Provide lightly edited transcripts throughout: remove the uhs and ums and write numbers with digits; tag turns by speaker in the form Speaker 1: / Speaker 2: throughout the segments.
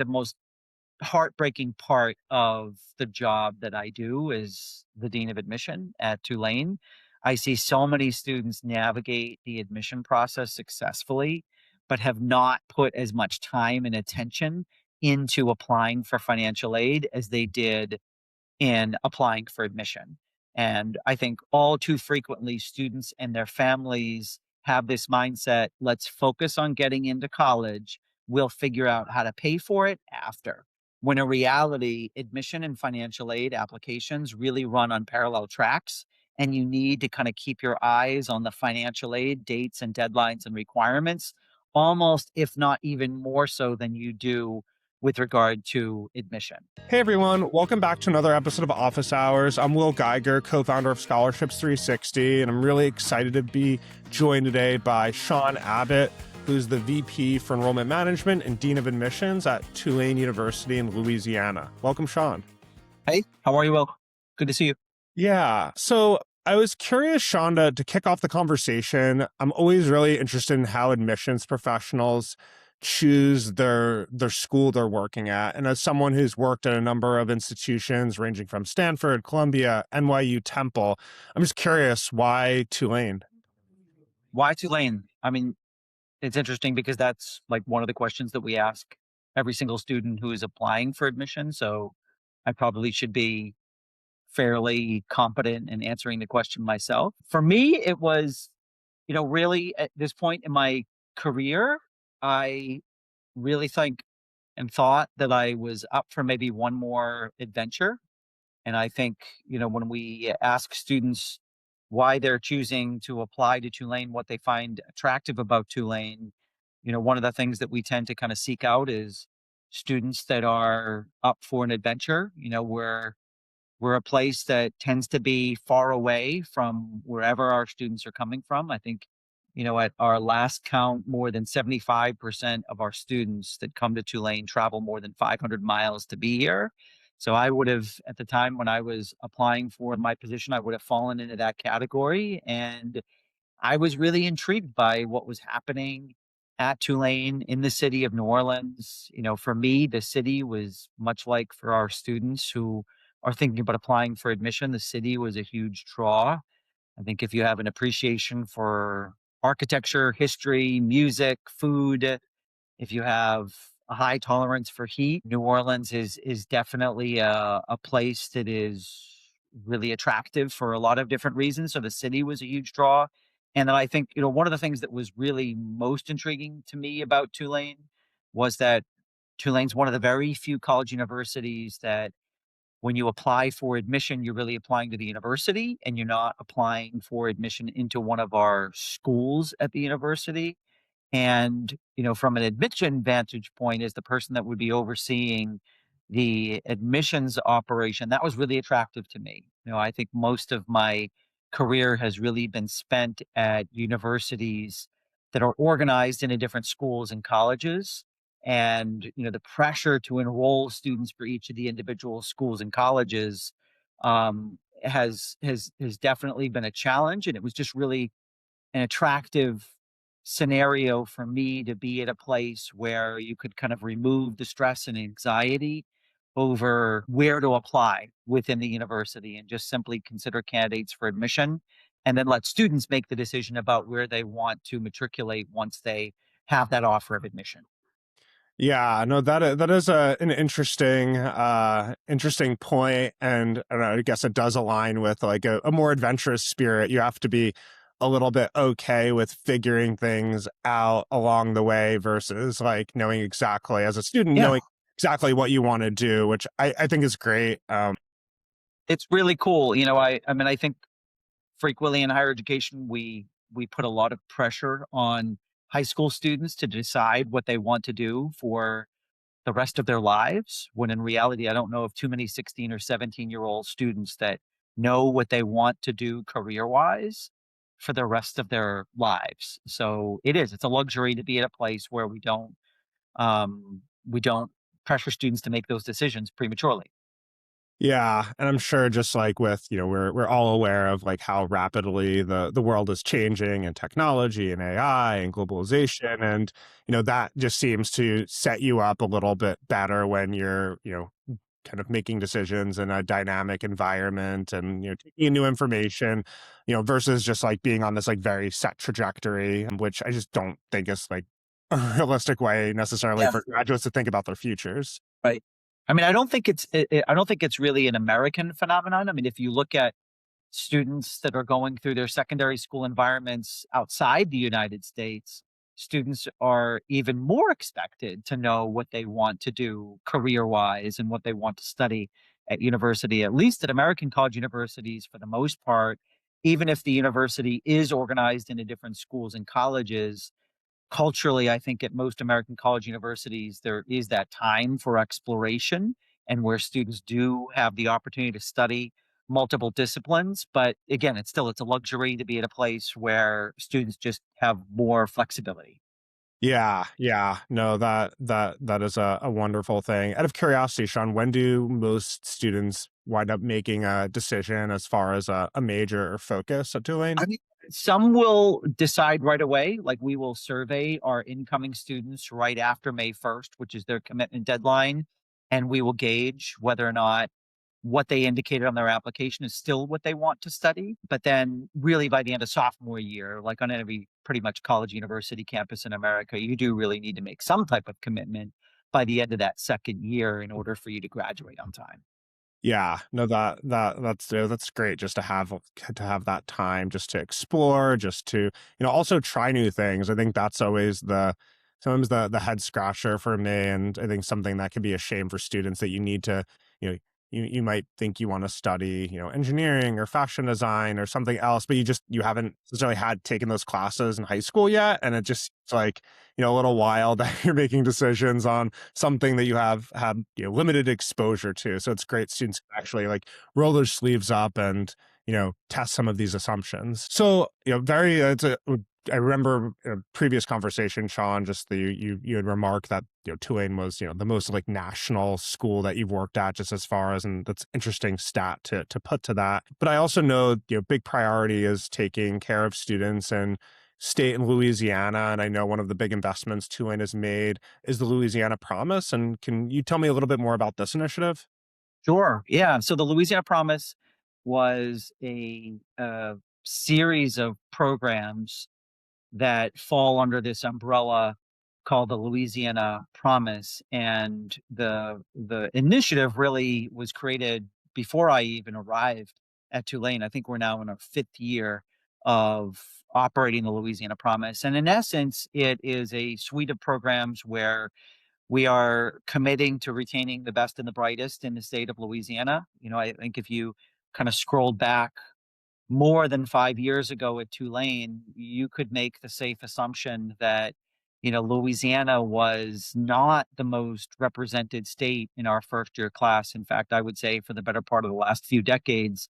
Speaker 1: the most heartbreaking part of the job that I do is the dean of admission at Tulane. I see so many students navigate the admission process successfully, but have not put as much time and attention into applying for financial aid as they did in applying for admission. And I think all too frequently, students and their families have this mindset, let's focus on getting into college. We'll figure out how to pay for it after. When in reality, admission and financial aid applications really run on parallel tracks. And you need to kind of keep your eyes on the financial aid dates and deadlines and requirements, almost, if not even more so than you do with regard to admission.
Speaker 2: Hey everyone, welcome back to another episode of Office Hours. I'm Will Geiger, co-founder of Scholarships 360, and I'm really excited to be joined today by Shawn Abbott, who's the VP for Enrollment Management and Dean of Admissions at Tulane University in Louisiana. Welcome, Shawn.
Speaker 1: Hey, how are you, Will? Good to see you.
Speaker 2: Yeah, so I was curious, Shawn, to kick off the conversation. I'm always really interested in how admissions professionals choose their school they're working at. And as someone who's worked at a number of institutions ranging from Stanford, Columbia, NYU, Temple, I'm just curious, why Tulane?
Speaker 1: Why Tulane? I mean, it's interesting because that's like one of the questions that we ask every single student who is applying for admission. So I probably should be fairly competent in answering the question myself. For me, it was, really at this point in my career, I really think and thought that I was up for maybe one more adventure. And I think, when we ask students why they're choosing to apply to Tulane, what they find attractive about Tulane, one of the things that we tend to kind of seek out is students that are up for an adventure. We're a place that tends to be far away from wherever our students are coming from. I think, at our last count, more than 75% of our students that come to Tulane travel more than 500 miles to be here. So I would have, at the time when I was applying for my position, I would have fallen into that category. And I was really intrigued by what was happening at Tulane in the city of New Orleans. For me, the city was much like for our students who are thinking about applying for admission, the city was a huge draw. I think if you have an appreciation for architecture, history, music, food, if you have a high tolerance for heat, New Orleans is definitely a place that is really attractive for a lot of different reasons. So the city was a huge draw. And then I think, one of the things that was really most intriguing to me about Tulane was that Tulane's one of the very few college universities that when you apply for admission, you're really applying to the university and you're not applying for admission into one of our schools at the university. And, from an admission vantage point, as the person that would be overseeing the admissions operation, that was really attractive to me. I think most of my career has really been spent at universities that are organized into different schools and colleges. And, the pressure to enroll students for each of the individual schools and colleges has definitely been a challenge. And it was just really an attractive scenario for me to be at a place where you could kind of remove the stress and anxiety over where to apply within the university and just simply consider candidates for admission and then let students make the decision about where they want to matriculate once they have that offer of admission.
Speaker 2: Yeah, no, that is an interesting point, and I don't know, I guess it does align with like a more adventurous spirit. You have to be a little bit okay with figuring things out along the way versus like knowing exactly as a student
Speaker 1: Yeah,
Speaker 2: knowing exactly what you want to do, which I think is great.
Speaker 1: it's really cool. I mean, I think frequently in higher education, we put a lot of pressure on high school students to decide what they want to do for the rest of their lives, when in reality, I don't know of too many 16 or 17-year-old students that know what they want to do career-wise for the rest of their lives. So it's a luxury to be at a place where we don't pressure students to make those decisions prematurely.
Speaker 2: Yeah, and I'm sure just like with, we're all aware of like how rapidly the world is changing and technology and AI and globalization and that just seems to set you up a little bit better when you're, kind of making decisions in a dynamic environment and taking in new information, versus just like being on this like very set trajectory, which I just don't think is like a realistic way necessarily
Speaker 1: Yeah.
Speaker 2: for graduates to think about their futures.
Speaker 1: Right. I mean, I don't think it's really an American phenomenon. I mean, if you look at students that are going through their secondary school environments outside the United States, students are even more expected to know what they want to do career-wise and what they want to study at university, at least at American college universities for the most part, even if the university is organized into different schools and colleges. Culturally, I think at most American college universities, there is that time for exploration and where students do have the opportunity to study multiple disciplines. But again, it's a luxury to be at a place where students just have more flexibility.
Speaker 2: Yeah, yeah. No, that is a wonderful thing. Out of curiosity, Sean, when do most students wind up making a decision as far as a major or focus at Tulane?
Speaker 1: I mean, some will decide right away. Like we will survey our incoming students right after May 1st, which is their commitment deadline. And we will gauge whether or not what they indicated on their application is still what they want to study. But then, really, by the end of sophomore year, like on every pretty much college university campus in America, you do really need to make some type of commitment by the end of that second year in order for you to graduate on time.
Speaker 2: Yeah, no, that's great just to have that time just to explore, just to, also try new things. I think that's always the sometimes the head scratcher for me, and I think something that can be a shame for students that you need to, you know, you might think you want to study, engineering or fashion design or something else, but you haven't necessarily had taken those classes in high school yet, and it just it's like, a little wild that you're making decisions on something that you have had limited exposure to. So it's great students can actually like roll their sleeves up and test some of these assumptions. So very I remember a previous conversation, Sean, just you had remarked that Tulane was the most like national school that you've worked at, just as far as, and that's interesting stat to put to that. But I also know big priority is taking care of students and state in Louisiana, and I know one of the big investments Tulane has made is the Louisiana Promise. And can you tell me a little bit more about this initiative?
Speaker 1: Sure. Yeah. So the Louisiana Promise was a series of programs that fall under this umbrella called the Louisiana Promise. And the initiative really was created before I even arrived at Tulane. I think we're now in our fifth year of operating the Louisiana Promise. And in essence, it is a suite of programs where we are committing to retaining the best and the brightest in the state of Louisiana. I think if you kind of scrolled back more than 5 years ago at Tulane, you could make the safe assumption that, Louisiana was not the most represented state in our first year class. In fact, I would say for the better part of the last few decades,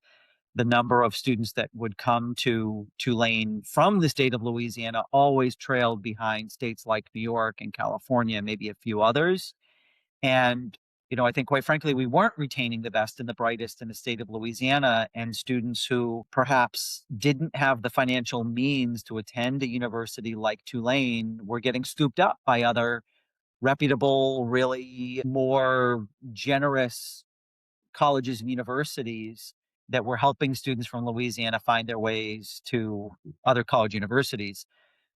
Speaker 1: the number of students that would come to Tulane from the state of Louisiana always trailed behind states like New York and California, maybe a few others. And, I think quite frankly, we weren't retaining the best and the brightest in the state of Louisiana, and students who perhaps didn't have the financial means to attend a university like Tulane were getting scooped up by other reputable, really more generous colleges and universities that were helping students from Louisiana find their ways to other college universities.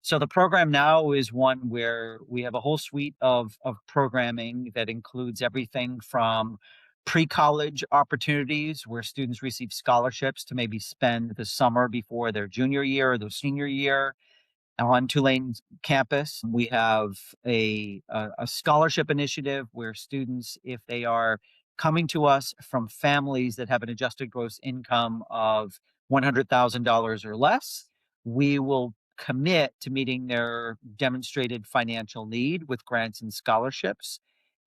Speaker 1: So the program now is one where we have a whole suite of programming that includes everything from pre-college opportunities where students receive scholarships to maybe spend the summer before their junior year or their senior year on Tulane's campus. We have a scholarship initiative where students, if they are coming to us from families that have an adjusted gross income of $100,000 or less, we will commit to meeting their demonstrated financial need with grants and scholarships.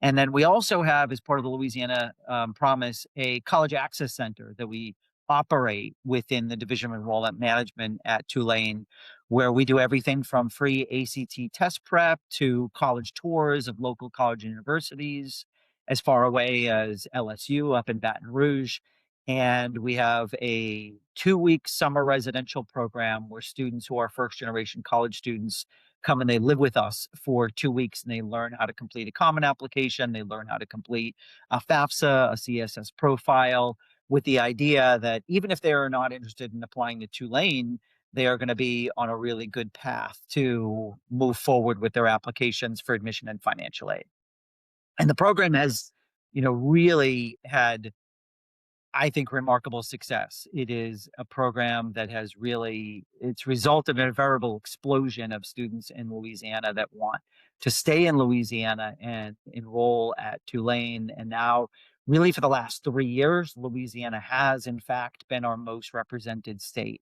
Speaker 1: And then we also have, as part of the Louisiana Promise, a college access center that we operate within the Division of Enrollment Management at Tulane, where we do everything from free ACT test prep to college tours of local college and universities. as far away as LSU up in Baton Rouge. And we have a 2 week summer residential program where students who are first generation college students come and they live with us for 2 weeks and they learn how to complete a common application. They learn how to complete a FAFSA, a CSS profile, with the idea that even if they are not interested in applying to Tulane, they are going to be on a really good path to move forward with their applications for admission and financial aid. And the program has, really had, I think, remarkable success. It is a program that has really it's resulted in a veritable explosion of students in Louisiana that want to stay in Louisiana and enroll at Tulane. And now, really for the last 3 years, Louisiana has in fact been our most represented state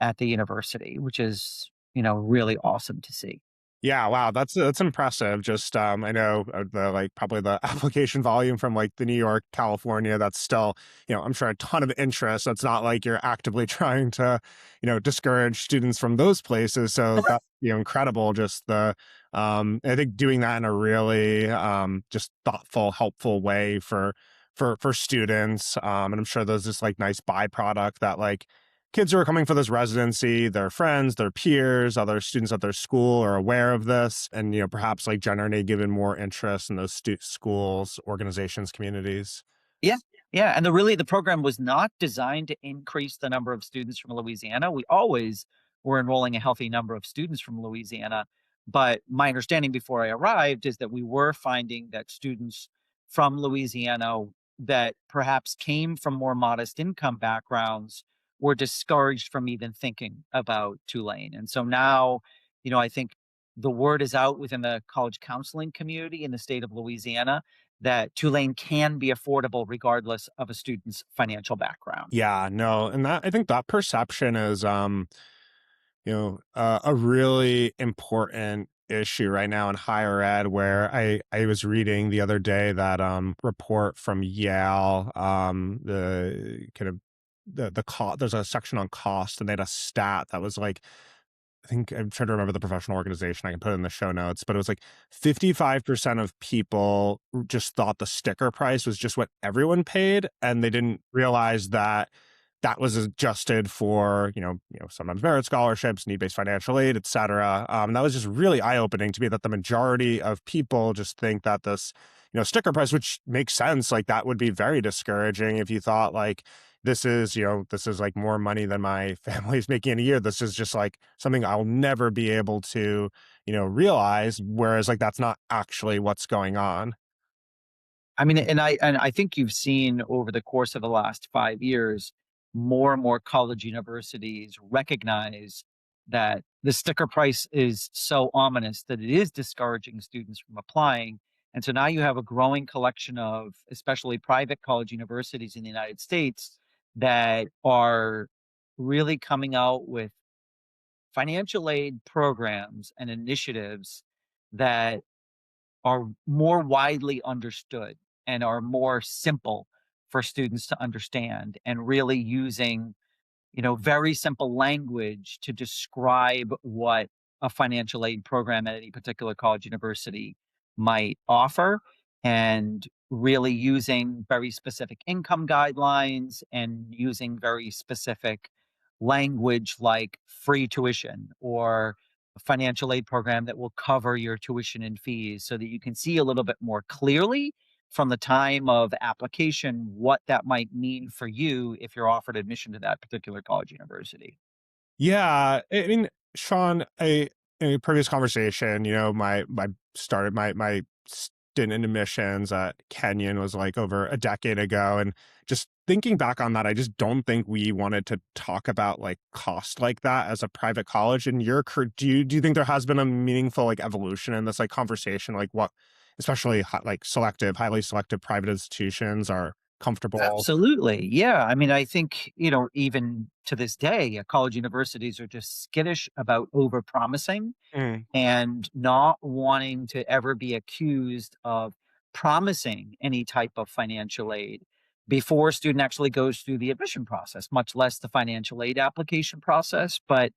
Speaker 1: at the university, which is, really awesome to see.
Speaker 2: Yeah, wow, that's impressive. Just I know the like probably the application volume from like the New York, California. That's still, I'm sure a ton of interest. That's not like you're actively trying to, discourage students from those places. So that's incredible. Just the I think doing that in a really just thoughtful, helpful way for students. And I'm sure there's this like nice byproduct that like kids who are coming for this residency, their friends, their peers, other students at their school are aware of this, and perhaps like generating given more interest in those schools, organizations, communities.
Speaker 1: Yeah. Yeah, and the program was not designed to increase the number of students from Louisiana. We always were enrolling a healthy number of students from Louisiana, but my understanding before I arrived is that we were finding that students from Louisiana that perhaps came from more modest income backgrounds were discouraged from even thinking about Tulane. And so now, I think the word is out within the college counseling community in the state of Louisiana that Tulane can be affordable regardless of a student's financial background.
Speaker 2: Yeah, no, and that I think that perception is a really important issue right now in higher ed, where I was reading the other day that report from Yale, the kind of the cost. There's a section on cost, and they had a stat that was like, I think I'm trying to remember the professional organization. I can put it in the show notes, but it was like 55% of people just thought the sticker price was just what everyone paid, and they didn't realize that that was adjusted for, sometimes merit scholarships, need-based financial aid, et cetera. That was just really eye-opening to me that the majority of people just think that this, sticker price, which makes sense, like that would be very discouraging if you thought like, this is like more money than my family is making in a year. This is just like something I'll never be able to, realize. Whereas like that's not actually what's going on.
Speaker 1: I mean, and I think you've seen over the course of the last 5 years, more and more college universities recognize that the sticker price is so ominous that it is discouraging students from applying. And so now you have a growing collection of especially private college universities in the United States that are really coming out with financial aid programs and initiatives that are more widely understood and are more simple for students to understand, and really using, very simple language to describe what a financial aid program at any particular college university might offer, and really using very specific income guidelines and using very specific language like free tuition or a financial aid program that will cover your tuition and fees so that you can see a little bit more clearly from the time of application what that might mean for you if you're offered admission to that particular college university.
Speaker 2: Yeah, I mean, Sean, in a previous conversation, my started my stint in admissions at Kenyon was like over a decade ago, and just thinking back on that, I just don't think we wanted to talk about like cost like that as a private college. And do you think there has been a meaningful like evolution in this like conversation, like what, especially like highly selective private institutions are comfortable?
Speaker 1: Absolutely. Yeah. I mean, I think, even to this day, college universities are just skittish about over promising
Speaker 2: Mm.
Speaker 1: and not wanting to ever be accused of promising any type of financial aid before a student actually goes through the admission process, much less the financial aid application process. But,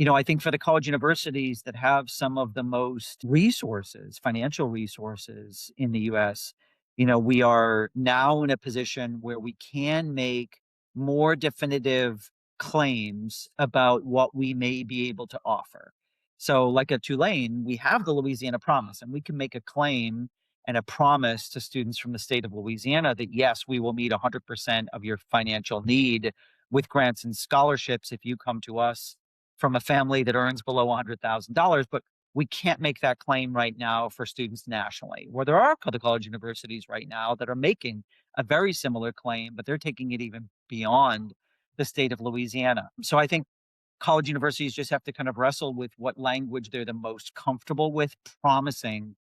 Speaker 1: I think for the college universities that have some of the most resources, financial resources in the US, We are now in a position where we can make more definitive claims about what we may be able to offer. So, like at Tulane, we have the Louisiana Promise, and we can make a claim and a promise to students from the state of Louisiana that yes, we will meet 100% of your financial need with grants and scholarships if you come to us from a family that earns below $100,000. But we can't make that claim right now for students nationally, where there are other college universities right now that are making a very similar claim, but they're taking it even beyond the state of Louisiana. So I think college universities just have to kind of wrestle with what language they're the most comfortable with promising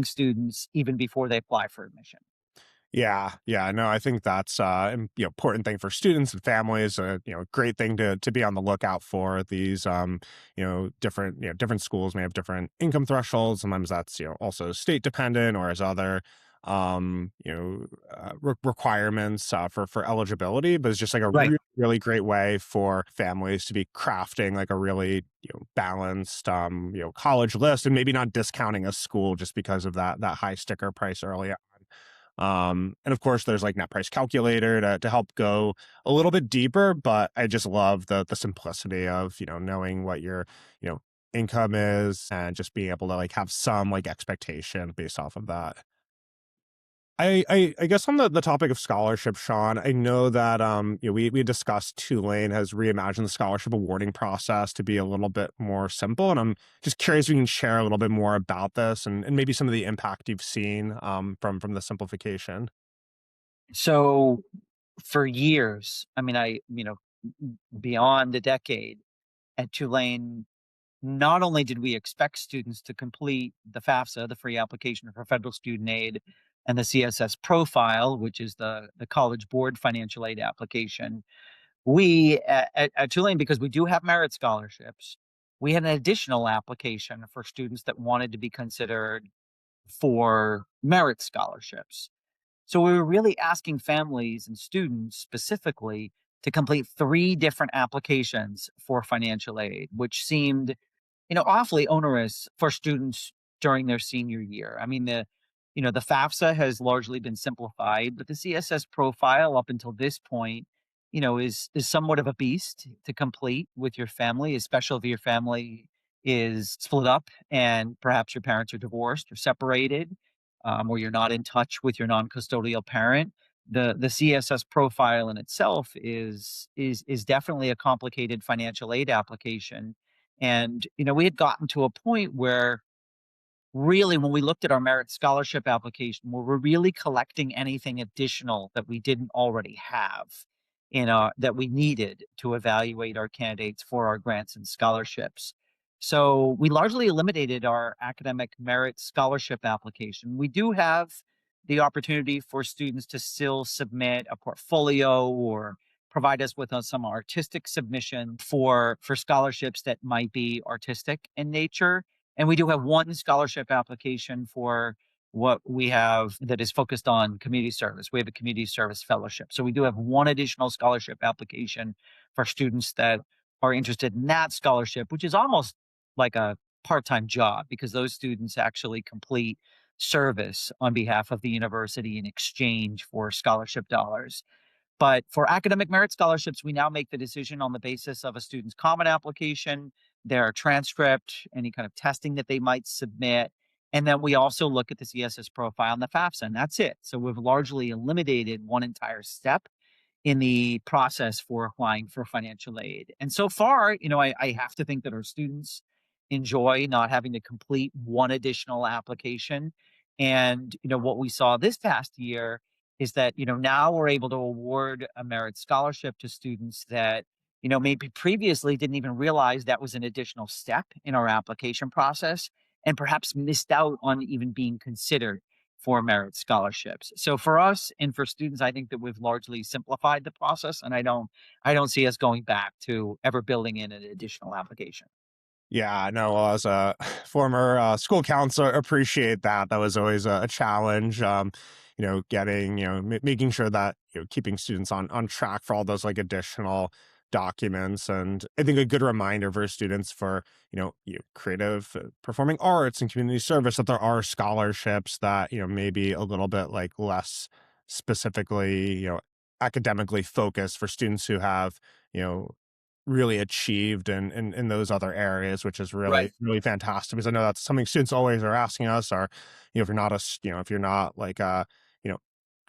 Speaker 1: students even before they apply for admission.
Speaker 2: Yeah, yeah, no, I think that's important thing for students and families. Great thing to be on the lookout for. These different schools may have different income thresholds. Sometimes that's also state dependent, or as other requirements for eligibility. But it's just like a
Speaker 1: Right.
Speaker 2: really great way for families to be crafting like a really balanced college list, and maybe not discounting a school just because of that high sticker price early. And of course, there's like net price calculator to help go a little bit deeper. But I just love the simplicity of knowing what your you know income is, and just being able to like have some like expectation based off of that. I guess on the topic of scholarship, Sean, I know that we discussed Tulane has reimagined the scholarship awarding process to be a little bit more simple, and I'm just curious if you can share a little bit more about this, and maybe some of the impact you've seen from the simplification.
Speaker 1: So for years, beyond a decade at Tulane, not only did we expect students to complete the FAFSA, the free application for federal student aid, and the CSS profile, which is the College Board financial aid application, we at Tulane, because we do have merit scholarships, we had an additional application for students that wanted to be considered for merit scholarships. So we were really asking families and students specifically to complete three different applications for financial aid, which seemed awfully onerous for students during their senior year. I mean, the FAFSA has largely been simplified, but the CSS profile up until this point, is somewhat of a beast to complete with your family, especially if your family is split up and perhaps your parents are divorced or separated, or you're not in touch with your non-custodial parent. The CSS profile in itself is definitely a complicated financial aid application, and, we had gotten to a point where really when we looked at our merit scholarship application, where we're really collecting anything additional that we didn't already have that we needed to evaluate our candidates for our grants and scholarships. So we largely eliminated our academic merit scholarship application. We do have the opportunity for students to still submit a portfolio or provide us with some artistic submission for scholarships that might be artistic in nature, and we do have one scholarship application for what we have that is focused on community service. We have a community service fellowship. So we do have one additional scholarship application for students that are interested in that scholarship, which is almost like a part time job because those students actually complete service on behalf of the university in exchange for scholarship dollars. But for academic merit scholarships, we now make the decision on the basis of a student's common application, their transcript, any kind of testing that they might submit. And then we also look at the CSS profile and the FAFSA, and that's it. So we've largely eliminated one entire step in the process for applying for financial aid. And so far, I have to think that our students enjoy not having to complete one additional application. And, what we saw this past year is that, now we're able to award a merit scholarship to students that, maybe previously didn't even realize that was an additional step in our application process and perhaps missed out on even being considered for merit scholarships. So for us and for students, I think that we've largely simplified the process, and I don't see us going back to ever building in an additional application.
Speaker 2: Yeah, no, well, as a former school counselor, appreciate that. That was always a challenge. Getting, making sure that, keeping students on track for all those like additional documents, and I think a good reminder for students for, creative performing arts and community service, that there are scholarships that, maybe a little bit like less specifically, academically focused for students who have, you know, really achieved in those other areas, which is really,
Speaker 1: Right.
Speaker 2: really fantastic, because I know that's something students always are asking us are, if you're not if you're not like a, you know,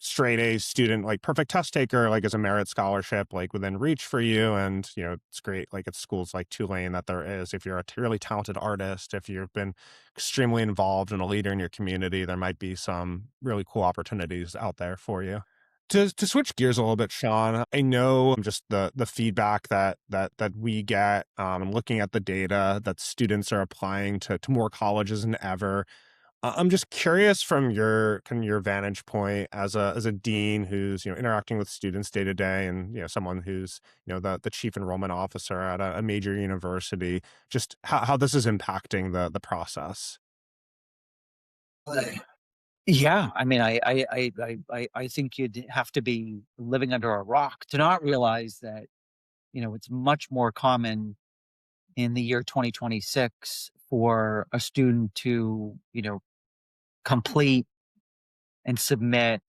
Speaker 2: straight A student, like perfect test taker, like is a merit scholarship like within reach for you. And, it's great like at schools like Tulane that there is. If you're a really talented artist, if you've been extremely involved and a leader in your community, there might be some really cool opportunities out there for you. To switch gears a little bit, Sean, I know just the feedback that we get, and looking at the data that students are applying to more colleges than ever. I'm just curious from your kind of your vantage point as a dean who's, interacting with students day to day, and, someone who's, the chief enrollment officer at a major university, just how this is impacting the process.
Speaker 1: Right. Yeah, I mean, I think you'd have to be living under a rock to not realize that, it's much more common in the year 2026 for a student to, complete and submit,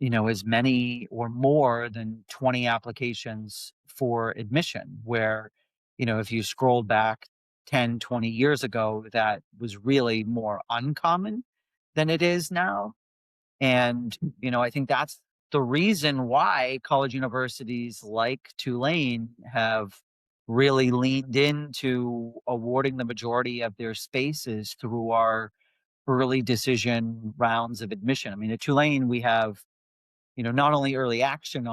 Speaker 1: as many or more than 20 applications for admission, where, if you scrolled back 10, 20 years ago, that was really more uncommon than it is now. And, I think that's the reason why college universities like Tulane have really leaned into awarding the majority of their spaces through our early decision rounds of admission. I mean, at Tulane, we have, not only early action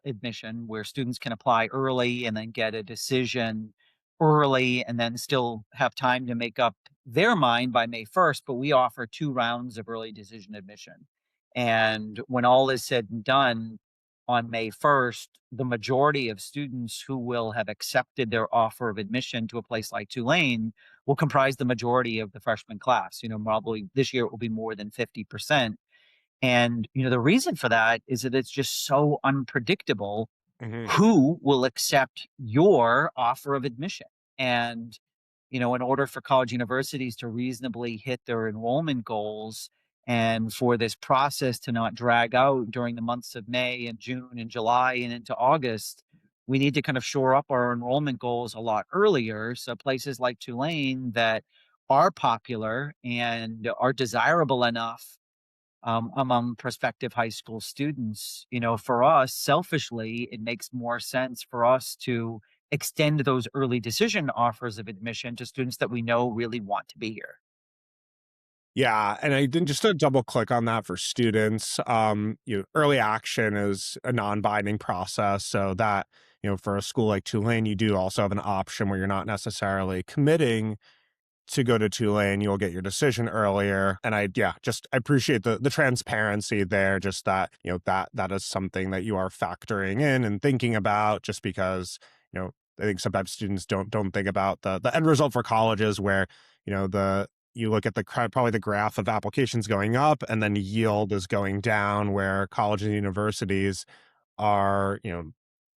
Speaker 1: admission where students can apply early and then get a decision early and then still have time to make up their mind by May 1st, but we offer 2 rounds of early decision admission. And when all is said and done on May 1st, the majority of students who will have accepted their offer of admission to a place like Tulane will comprise the majority of the freshman class. Probably this year it will be more than 50%. And, the reason for that is that it's just so unpredictable
Speaker 2: Mhm.
Speaker 1: who will accept your offer of admission. And, in order for college universities to reasonably hit their enrollment goals and for this process to not drag out during the months of May and June and July and into August, we need to kind of shore up our enrollment goals a lot earlier. So places like Tulane that are popular and are desirable enough among prospective high school students. For us, selfishly, it makes more sense for us to extend those early decision offers of admission to students that we know really want to be here.
Speaker 2: Yeah, and I did just to double click on that for students. Early action is a non-binding process, so that, for a school like Tulane, you do also have an option where you're not necessarily committing to go to Tulane. You'll get your decision earlier. And I appreciate the transparency there, just that, that is something that you are factoring in and thinking about, just because, I think sometimes students don't think about the end result for colleges where, the you look at probably the graph of applications going up and then yield is going down, where colleges and universities are,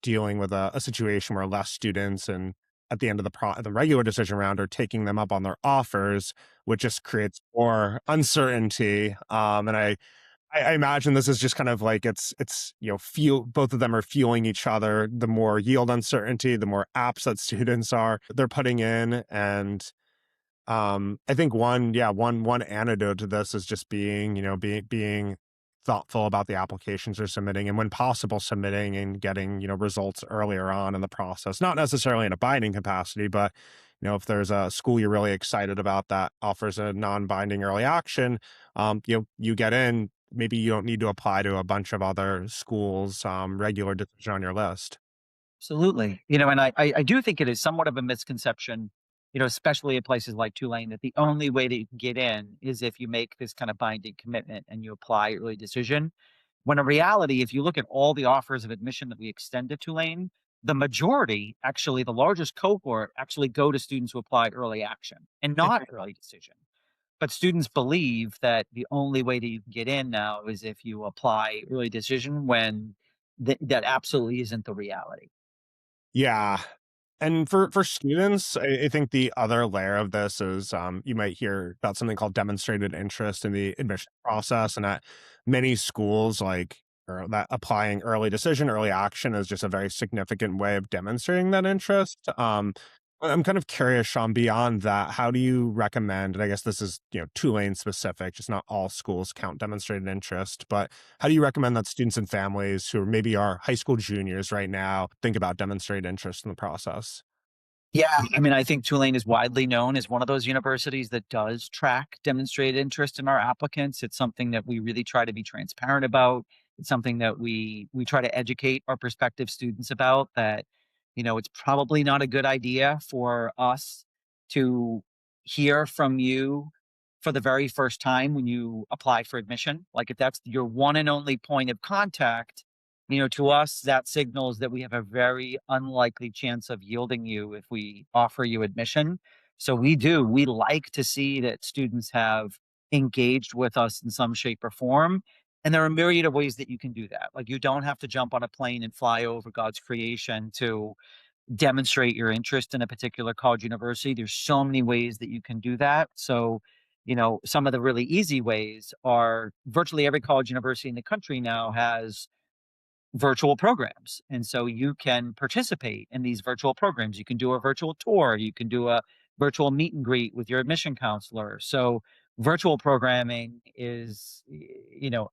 Speaker 2: dealing with a situation where less students and at the end of the regular decision round are taking them up on their offers, which just creates more uncertainty. And I imagine this is just kind of like it's feel both of them are fueling each other. The more yield uncertainty, the more apps that students are they're putting in. And I think one antidote to this is just being thoughtful about the applications they're submitting, and when possible, submitting and getting, results earlier on in the process. Not necessarily in a binding capacity, but, if there's a school you're really excited about that offers a non-binding early action, you get in, maybe you don't need to apply to a bunch of other schools, regular decision on your list.
Speaker 1: Absolutely. And I do think it is somewhat of a misconception, especially at places like Tulane, that the only way that you can get in is if you make this kind of binding commitment and you apply early decision. When in reality, if you look at all the offers of admission that we extend to Tulane, the majority, actually, the largest cohort, actually go to students who apply early action and not early decision. But students believe that the only way that you can get in now is if you apply early decision when that absolutely isn't the reality.
Speaker 2: Yeah. And for students, I think the other layer of this is, you might hear about something called demonstrated interest in the admission process, and at many schools, like, or that applying early decision, early action is just a very significant way of demonstrating that interest. I'm kind of curious, Sean, beyond that, how do you recommend, and I guess this is, Tulane specific, just not all schools count demonstrated interest, but how do you recommend that students and families who maybe are high school juniors right now think about demonstrated interest in the process?
Speaker 1: Yeah, I mean, I think Tulane is widely known as one of those universities that does track demonstrated interest in our applicants. It's something that we really try to be transparent about. It's something that we try to educate our prospective students about that, it's probably not a good idea for us to hear from you for the very first time when you apply for admission. Like if that's your one and only point of contact, to us, that signals that we have a very unlikely chance of yielding you if we offer you admission. So we like to see that students have engaged with us in some shape or form. And there are a myriad of ways that you can do that. Like you don't have to jump on a plane and fly over God's creation to demonstrate your interest in a particular college university. There's so many ways that you can do that. So, some of the really easy ways are virtually every college university in the country now has virtual programs. And so you can participate in these virtual programs. You can do a virtual tour, you can do a virtual meet and greet with your admission counselor. So virtual programming is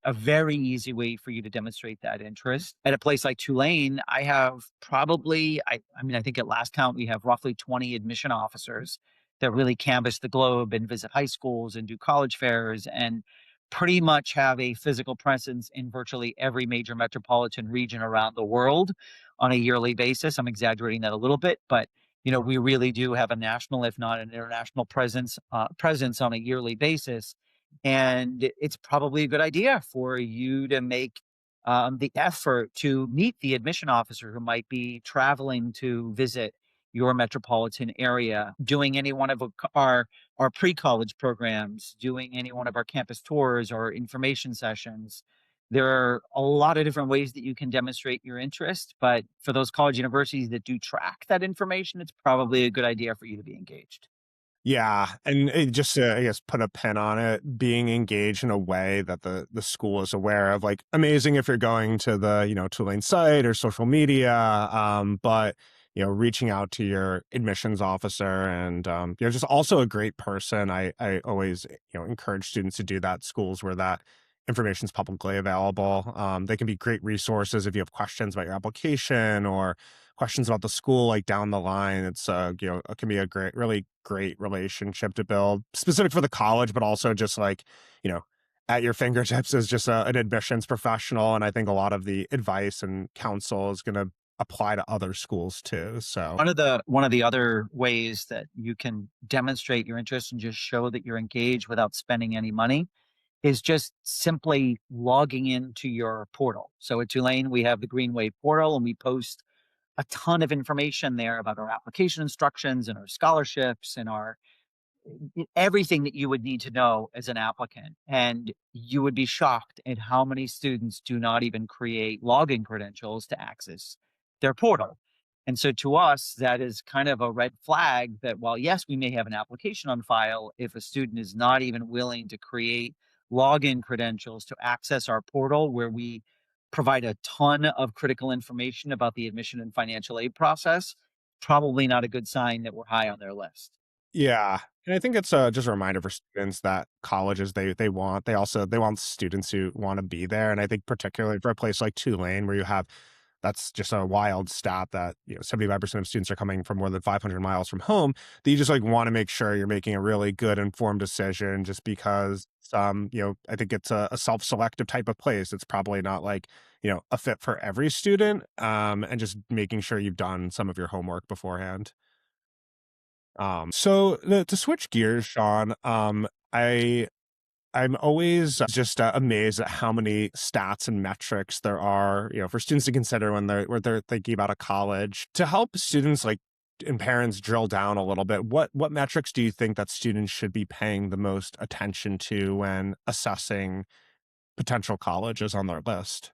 Speaker 1: a very easy way for you to demonstrate that interest. At a place like Tulane, I have probably I mean I think at last count we have roughly 20 admission officers that really canvass the globe and visit high schools and do college fairs and pretty much have a physical presence in virtually every major metropolitan region around the world on a yearly basis. I'm exaggerating that a little bit, but we really do have a national, if not an international presence on a yearly basis. And it's probably a good idea for you to make the effort to meet the admission officer who might be traveling to visit your metropolitan area, doing any one of our pre-college programs, doing any one of our campus tours or information sessions. There are a lot of different ways that you can demonstrate your interest, but for those college universities that do track that information, it's probably a good idea for you to be engaged.
Speaker 2: Yeah, and just to, I guess, put a pin on it, being engaged in a way that the school is aware of, like, amazing if you're going to the, Tulane site or social media, but, reaching out to your admissions officer and, just also a great person. I always, encourage students to do that at schools where that information is publicly available. They can be great resources if you have questions about your application or questions about the school, like, down the line. It's, it can be a really great relationship to build, specific for the college, but also just like, you know, at your fingertips as just an admissions professional. And I think a lot of the advice and counsel is going to apply to other schools too. So,
Speaker 1: One of the other ways that you can demonstrate your interest and just show that you're engaged without spending any money is just simply logging into your portal. So at Tulane, we have the Greenway portal and we post a ton of information there about our application instructions and our scholarships and our everything that you would need to know as an applicant. And you would be shocked at how many students do not even create login credentials to access their portal. And so to us, that is kind of a red flag that while, yes, we may have an application on file, if a student is not even willing to create login credentials to access our portal, where we provide a ton of critical information about the admission and financial aid process, probably not a good sign that we're high on their list.
Speaker 2: yeah, and I think it's, just a reminder for students that colleges, they want students who wanna be there, and I think particularly for a place like Tulane where you have that's just a wild stat that, 75% of students are coming from more than 500 miles from home, that you just, like, wanna make sure you're making a really good informed decision just because, I think it's a self-selective type of place. It's probably not, like, a fit for every student, and just making sure you've done some of your homework beforehand. So to switch gears, Sean, I'm always just amazed at how many stats and metrics there are, for students to consider when they're thinking about a college. To help students like and parents drill down a little bit, what metrics do you think that students should be paying the most attention to when assessing potential colleges on their list?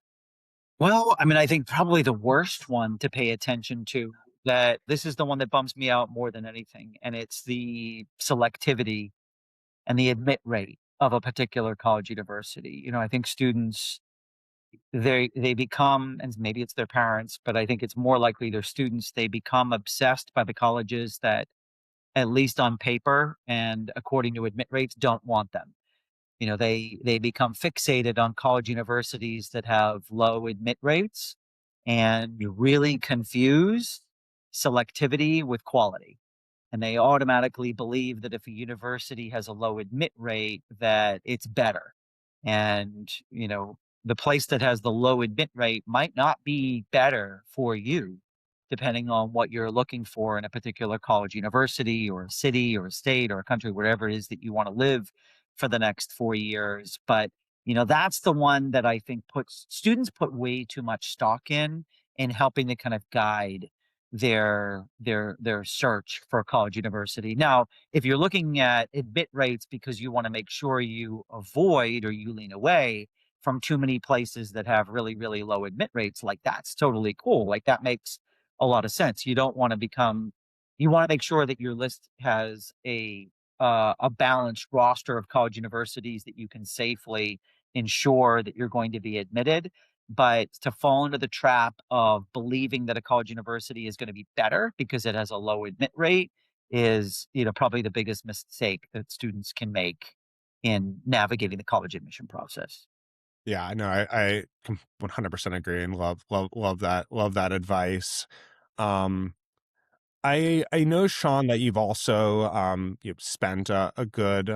Speaker 1: Well, I mean, I think probably the worst one to pay attention to that this is the one that bums me out more than anything, and it's the selectivity and the admit rate of a particular college university. I think students they become, and maybe it's their parents, but I think it's more likely their students, they become obsessed by the colleges that, at least on paper and according to admit rates, don't want them. They become fixated on college universities that have low admit rates, and you really confuse selectivity with quality. And they automatically believe that if a university has a low admit rate, that it's better. And, the place that has the low admit rate might not be better for you, depending on what you're looking for in a particular college university or a city or a state or a country, wherever it is that you want to live for the next 4 years. But, that's the one that I think puts students put way too much stock in helping to kind of guide their search for a college university. Now, if you're looking at admit rates because you want to make sure you avoid or you lean away from too many places that have really, really low admit rates, like that's totally cool. Like that makes a lot of sense. You want to make sure that your list has a balanced roster of college universities that you can safely ensure that you're going to be admitted. But to fall into the trap of believing that a college university is going to be better because it has a low admit rate is, probably the biggest mistake that students can make in navigating the college admission process.
Speaker 2: Yeah, I know. I 100% agree and love that advice. Um, I know, Sean, that you've also you've spent a good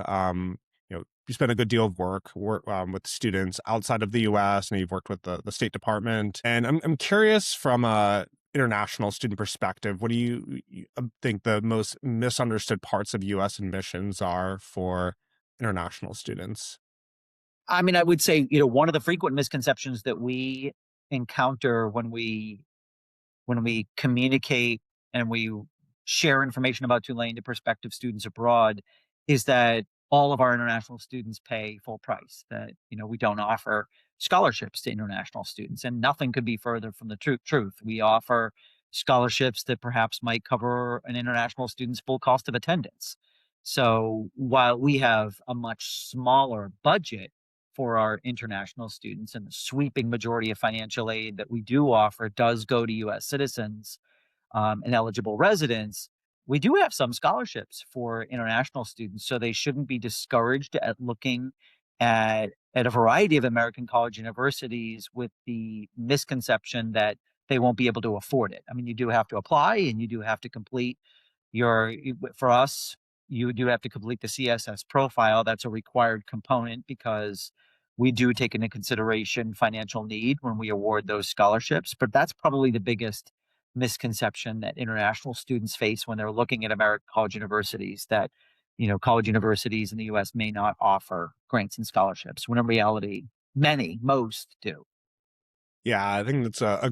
Speaker 2: you spent a good deal of work with students outside of the U.S. and you've worked with the State Department. And I'm curious from a international student perspective, what do you think the most misunderstood parts of U.S. admissions are for international students?
Speaker 1: I mean, I would say, one of the frequent misconceptions that we encounter when we communicate and we share information about Tulane to prospective students abroad is that all of our international students pay full price. That, we don't offer scholarships to international students, and nothing could be further from the truth. We offer scholarships that perhaps might cover an international student's full cost of attendance. So while we have a much smaller budget for our international students, and the sweeping majority of financial aid that we do offer does go to US citizens and eligible residents, we do have some scholarships for international students. So they shouldn't be discouraged at looking at a variety of American college universities with the misconception that they won't be able to afford it. I mean, you do have to apply and you do have to complete for us, you do have to complete the CSS profile. That's a required component because we do take into consideration financial need when we award those scholarships. But that's probably the biggest misconception that international students face when they're looking at American college universities, that, college universities in the US may not offer grants and scholarships, when in reality, most do.
Speaker 2: Yeah, I think that's a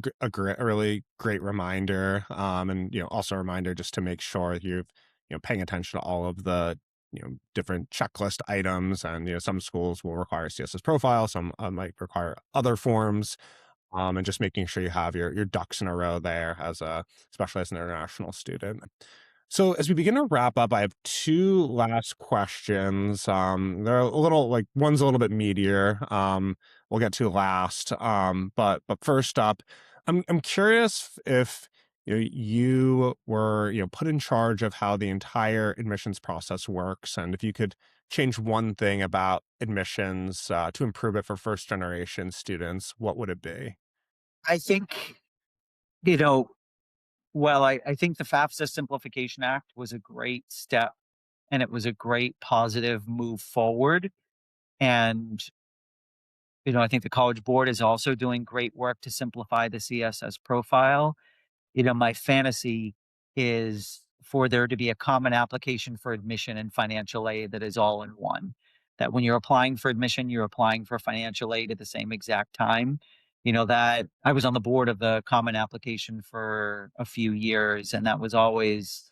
Speaker 2: really great reminder, and also a reminder just to make sure you're paying attention to all of the different checklist items, and some schools will require CSS profile, some might require other forms, and just making sure you have your ducks in a row there as especially as an international student. So as we begin to wrap up, I have two last questions. They're a little like one's a little bit meatier. We'll get to last. But first up, I'm curious if you were put in charge of how the entire admissions process works, and if you could change one thing about admissions to improve it for first generation students, what would it be?
Speaker 1: I think, you know, well, I think the FAFSA Simplification Act was a great step, and it was a great positive move forward. And, I think the College Board is also doing great work to simplify the CSS profile. My fantasy is for there to be a common application for admission and financial aid that is all in one. That when you're applying for admission, you're applying for financial aid at the same exact time. That I was on the board of the common application for a few years, and that was always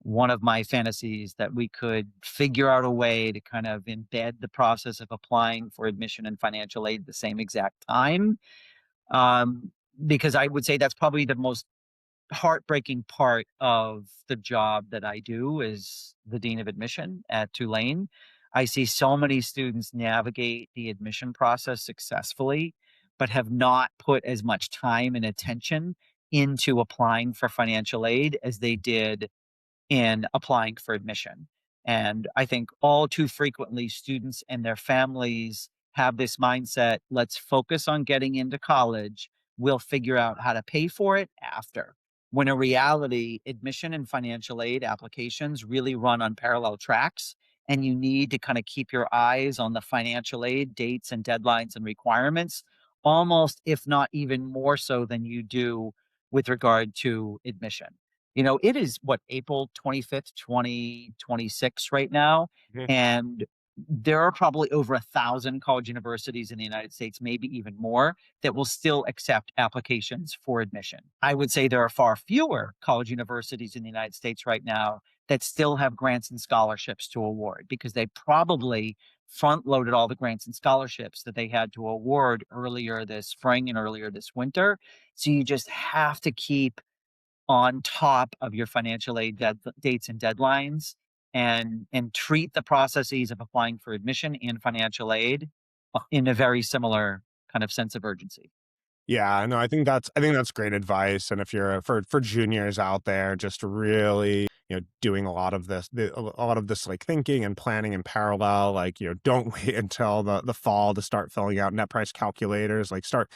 Speaker 1: one of my fantasies, that we could figure out a way to kind of embed the process of applying for admission and financial aid at the same exact time. Because I would say that's probably the most heartbreaking part of the job that I do is the dean of admission at Tulane. I see so many students navigate the admission process successfully, but have not put as much time and attention into applying for financial aid as they did in applying for admission. And I think all too frequently, students and their families have this mindset, let's focus on getting into college. We'll figure out how to pay for it after. When in reality, admission and financial aid applications really run on parallel tracks. And you need to kind of keep your eyes on the financial aid dates and deadlines and requirements, almost, if not even more so than you do with regard to admission. It is what, April 25th, 2026 right now,
Speaker 2: Mhm.
Speaker 1: and there are probably over 1,000 college universities in the United States, maybe even more, that will still accept applications for admission. I would say there are far fewer college universities in the United States right now that still have grants and scholarships to award because they probably front loaded all the grants and scholarships that they had to award earlier this spring and earlier this winter. So you just have to keep on top of your financial aid dates and deadlines, and treat the processes of applying for admission and financial aid in a very similar kind of sense of urgency.
Speaker 2: Yeah, no, I think that's great advice. And if you're for juniors out there, just really, doing a lot of a lot of this like thinking and planning in parallel, like, don't wait until the fall to start filling out net price calculators. Like start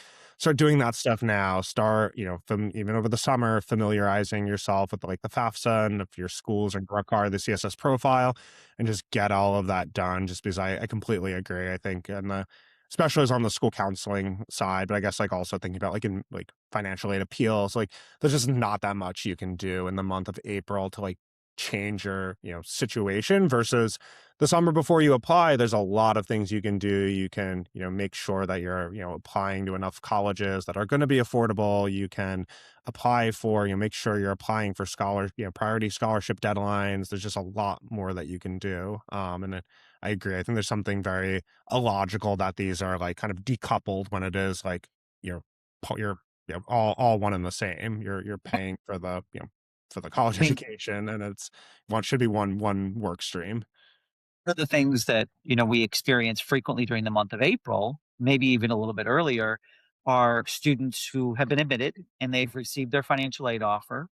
Speaker 2: doing that stuff now. Start, from even over the summer, familiarizing yourself with like the FAFSA, and if your schools are the CSS profile, and just get all of that done. Just because I completely agree. I think, and the especially as on the school counseling side, but I guess like also thinking about like in like financial aid appeals, like there's just not that much you can do in the month of April to like change your, situation versus the summer before you apply. There's a lot of things you can do. You can, make sure that you're, applying to enough colleges that are going to be affordable. You can apply for, make sure you're applying for priority scholarship deadlines. There's just a lot more that you can do. I agree. I think there's something very illogical that these are like kind of decoupled when it is like you're you're all one and the same. You're paying for for the college
Speaker 1: I mean,
Speaker 2: education, and it's one should be one work stream.
Speaker 1: one of the things that, we experience frequently during the month of April, maybe even a little bit earlier, are students who have been admitted and they've received their financial aid offer.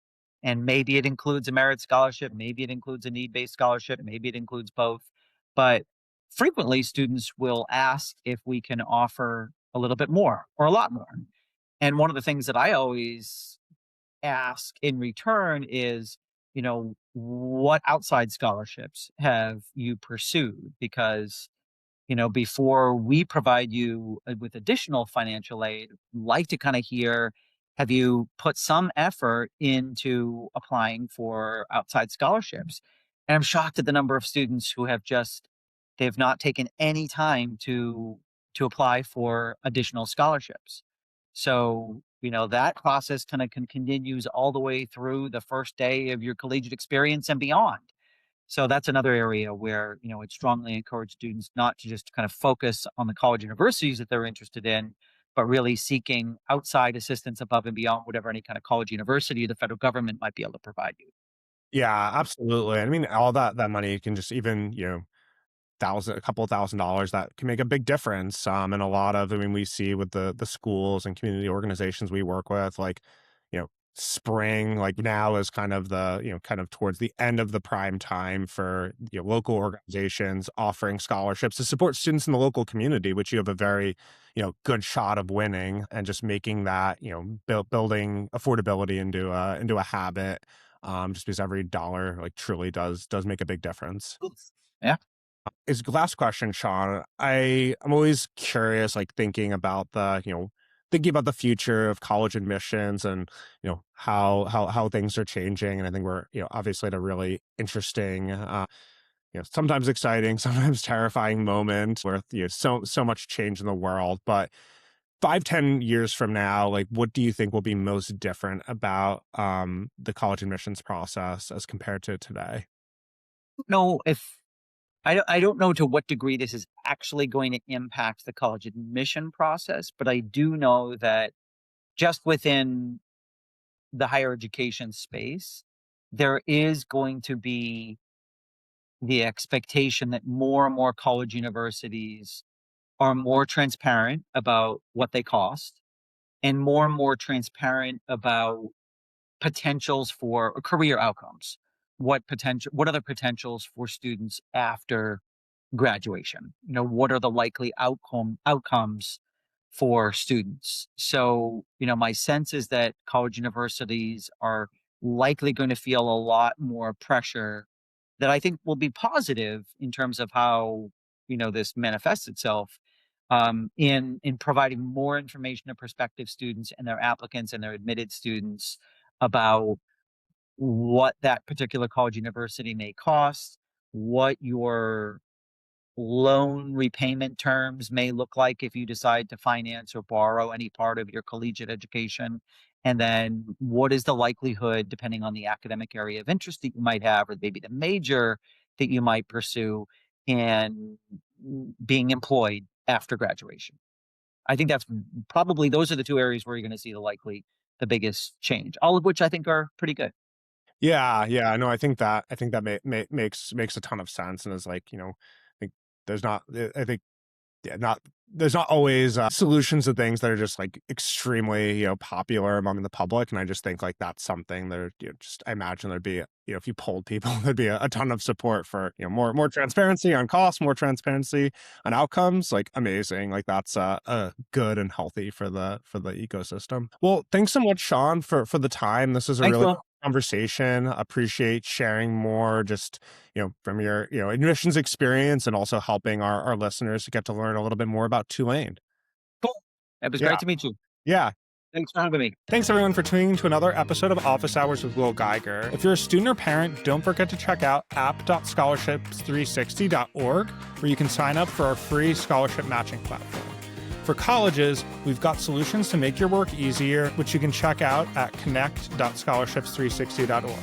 Speaker 1: And maybe it includes a merit scholarship, maybe it includes a need based scholarship, maybe it includes both. But frequently, students will ask if we can offer a little bit more or a lot more. And one of the things that I always ask in return is, what outside scholarships have you pursued? Because before we provide you with additional financial aid, like to kind of hear, have you put some effort into applying for outside scholarships? And I'm shocked at the number of students who they've not taken any time to apply for additional scholarships. So, that process kind of continues all the way through the first day of your collegiate experience and beyond. So that's another area where, I'd strongly encourage students not to just kind of focus on the college universities that they're interested in, but really seeking outside assistance above and beyond whatever any kind of college university or the federal government might be able to provide you.
Speaker 2: Yeah, absolutely. I mean, all that money can just even, a couple of $1,000 that can make a big difference. And a lot of, I mean, we see with the schools and community organizations we work with, like, spring, like now is kind of kind of towards the end of the prime time for, local organizations offering scholarships to support students in the local community, which you have a very, good shot of winning, and just making that, building affordability into a habit. Just because every dollar like truly does make a big difference.
Speaker 1: Yeah.
Speaker 2: Is last question, Sean. I'm always curious, like thinking about the future of college admissions, and how things are changing. And I think we're, obviously at a really interesting, sometimes exciting, sometimes terrifying moment where, so much change in the world. But 5, 10 years from now, like what do you think will be most different about the college admissions process as compared to today?
Speaker 1: No, if I don't know to what degree this is actually going to impact the college admission process, but I do know that just within the higher education space, there is going to be the expectation that more and more college universities are more transparent about what they cost and more transparent about potentials for career outcomes. What are the potentials for students after graduation? What are the likely outcomes for students? So, my sense is that college universities are likely going to feel a lot more pressure that I think will be positive in terms of how, this manifests itself in providing more information to prospective students and their applicants and their admitted students about what that particular college university may cost, what your loan repayment terms may look like if you decide to finance or borrow any part of your collegiate education, and then what is the likelihood, depending on the academic area of interest that you might have, or maybe the major that you might pursue, in being employed after graduation. I think that's probably those are the two areas where you're going to see the biggest change, all of which I think are pretty good.
Speaker 2: Yeah, yeah, no, I think that makes a ton of sense, and is like, I think there's not, I think, yeah, not there's not always solutions to things that are just like extremely, popular among the public, and I just think like that's something that, just I imagine there'd be, if you polled people, there'd be a ton of support for, more transparency on costs, more transparency on outcomes. Like amazing, like that's good and healthy for the ecosystem. Well, thanks so much, Sean, for the time. This is a
Speaker 1: Thanks,
Speaker 2: really
Speaker 1: Will.
Speaker 2: conversation. Appreciate sharing more, just from your admissions experience, and also helping our listeners to get to learn a little bit more about Tulane.
Speaker 1: Cool. It was great
Speaker 2: Yeah,
Speaker 1: to meet you.
Speaker 2: yeah.
Speaker 1: Thanks for having me.
Speaker 2: Thanks everyone for tuning to another episode of Office Hours with Will Geiger. If you're a student or parent, don't forget to check out app.scholarships360.org, where you can sign up for our free scholarship matching platform. For colleges, we've got solutions to make your work easier, which you can check out at connect.scholarships360.org.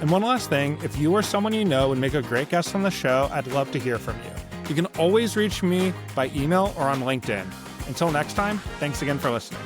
Speaker 2: And one last thing, if you or someone you know would make a great guest on the show, I'd love to hear from you. You can always reach me by email or on LinkedIn. Until next time, thanks again for listening.